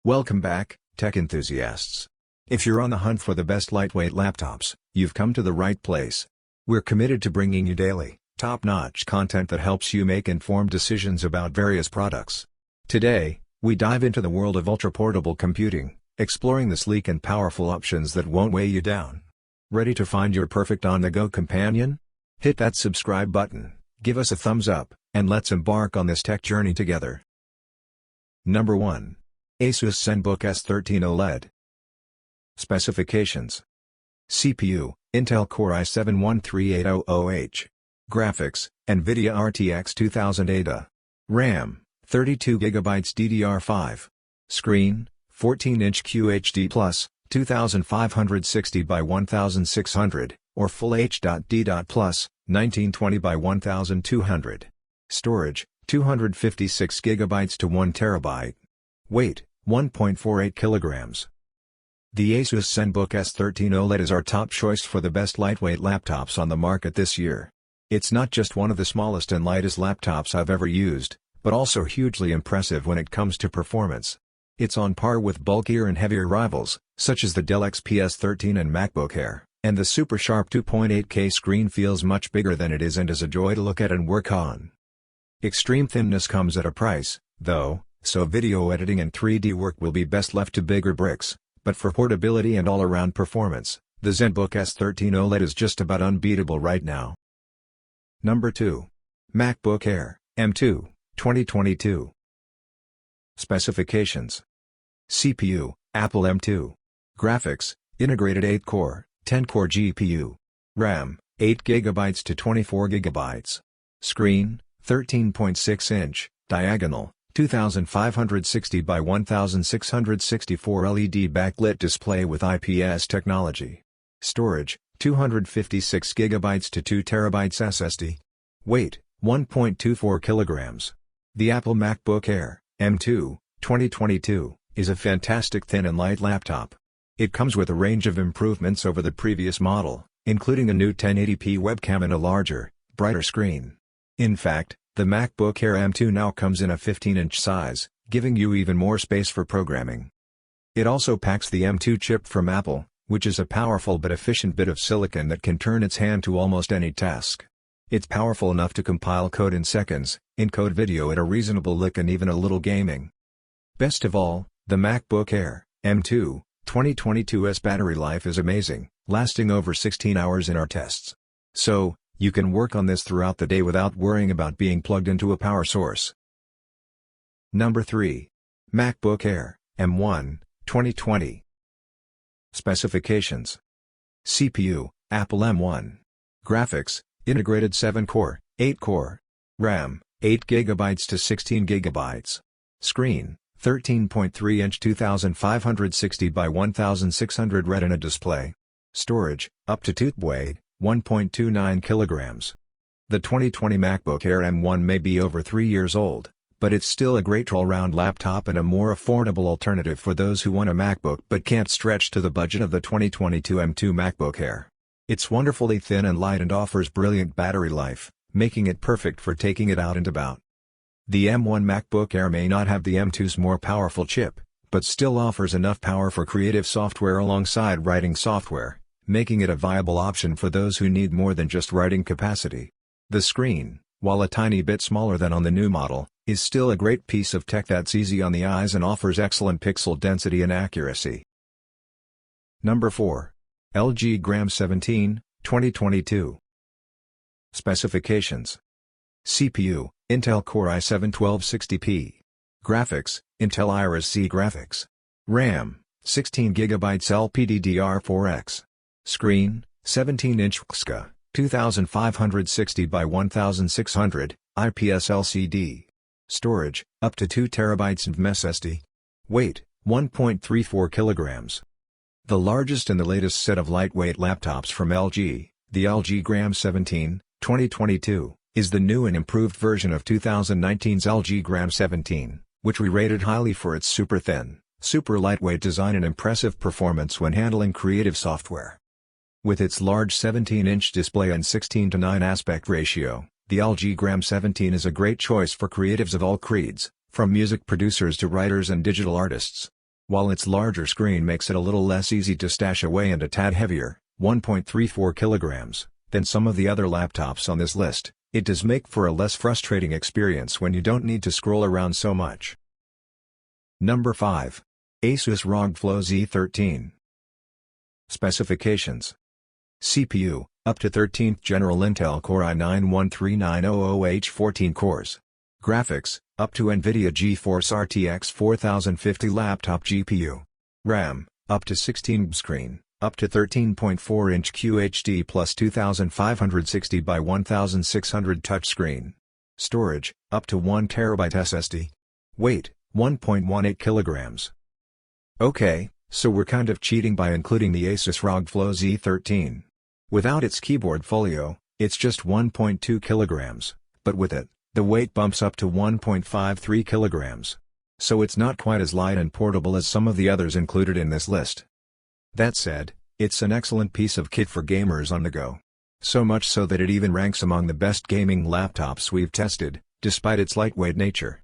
Welcome back, tech enthusiasts. If you're on the hunt for the best lightweight laptops, you've come to the right place. We're committed to bringing you daily, top-notch content that helps you make informed decisions about various products. Today, we dive into the world of ultra-portable computing, exploring the sleek and powerful options that won't weigh you down. Ready to find your perfect on-the-go companion? Hit that subscribe button, give us a thumbs up, and let's embark on this tech journey together. Number 1. Asus ZenBook S13 OLED. Specifications: CPU, Intel Core i7-13800H. Graphics, NVIDIA RTX 2000 Ada. RAM, 32GB DDR5. Screen, 14-inch QHD+, 2560 by 1600, or Full HD+, 1920 by 1200. Storage, 256GB to 1TB. Weight, 1.48 kilograms. The Asus ZenBook S13 OLED is our top choice for the best lightweight laptops on the market this year. It's not just one of the smallest and lightest laptops I've ever used, but also hugely impressive when it comes to performance. It's on par with bulkier and heavier rivals, such as the Dell XPS 13 and MacBook Air, and the super sharp 2.8K screen feels much bigger than it is and is a joy to look at and work on. Extreme thinness comes at a price, though, so video editing and 3D work will be best left to bigger bricks, but for portability and all-around performance, the ZenBook S13 OLED is just about unbeatable right now. Number 2. MacBook Air, M2, 2022. Specifications: CPU, Apple M2. Graphics, integrated 8-core, 10-core GPU. RAM, 8GB to 24GB. Screen, 13.6-inch, diagonal, 2560 by 1664 LED backlit display with IPS technology. Storage, 256GB to 2TB SSD. Weight, 1.24 kilograms. The Apple MacBook Air, M2, 2022, is a fantastic thin and light laptop. It comes with a range of improvements over the previous model, including a new 1080p webcam and a larger, brighter screen. In fact, the MacBook Air M2 now comes in a 15-inch size, giving you even more space for programming. It also packs the M2 chip from Apple, which is a powerful but efficient bit of silicon that can turn its hand to almost any task. It's powerful enough to compile code in seconds, encode video at a reasonable lick and even a little gaming. Best of all, the MacBook Air, M2, 2022's battery life is amazing, lasting over 16 hours in our tests. So, you can work on this throughout the day without worrying about being plugged into a power source. Number 3. MacBook Air, M1, 2020. Specifications: CPU, Apple M1. Graphics, integrated 7-core, 8-core. RAM, 8GB to 16GB. Screen, 13.3-inch 2560 by 1600 Retina display. Storage, up to 2TB, 1.29 kilograms. The 2020 MacBook Air M1 may be over 3 years old, but it's still a great all-round laptop and a more affordable alternative for those who want a MacBook but can't stretch to the budget of the 2022 M2 MacBook Air. It's wonderfully thin and light and offers brilliant battery life, making it perfect for taking it out and about. The M1 MacBook Air may not have the M2's more powerful chip, but still offers enough power for creative software alongside writing software, making it a viable option for those who need more than just writing capacity. The screen, while a tiny bit smaller than on the new model, is still a great piece of tech that's easy on the eyes and offers excellent pixel density and accuracy. Number 4. LG Gram 17, 2022. Specifications: CPU, Intel Core i7-1260p. Graphics, Intel Iris Xe graphics. RAM, 16GB LPDDR4X. Screen, 17-inch XK, 2560 by 1600, IPS LCD. Storage, up to 2TB and SSD. Weight, 1.34 kilograms. The largest and the latest set of lightweight laptops from LG, the LG Gram 17, 2022, is the new and improved version of 2019's LG Gram 17, which we rated highly for its super thin, super lightweight design and impressive performance when handling creative software. With its large 17-inch display and 16:9 aspect ratio, the LG Gram 17 is a great choice for creatives of all creeds, from music producers to writers and digital artists. while its larger screen makes it a little less easy to stash away and a tad heavier, 1.34 kilograms, than some of the other laptops on this list. It does make for a less frustrating experience when you don't need to scroll around so much. Number 5. Asus ROG Flow Z13. Specifications: CPU, up to 13th General Intel Core i9-13900H 14 cores. Graphics, up to NVIDIA GeForce RTX 4050 laptop GPU. RAM, up to 16 GB. Screen, up to 13.4-inch QHD plus 2560 by 1600 touchscreen. Storage, up to 1 TB SSD. Weight, 1.18 kilograms. Okay, so we're kind of cheating by including the Asus ROG Flow Z13. Without its keyboard folio, it's just 1.2 kilograms, but with it, the weight bumps up to 1.53 kilograms. So it's not quite as light and portable as some of the others included in this list. That said, it's an excellent piece of kit for gamers on the go. So much so that it even ranks among the best gaming laptops we've tested, despite its lightweight nature.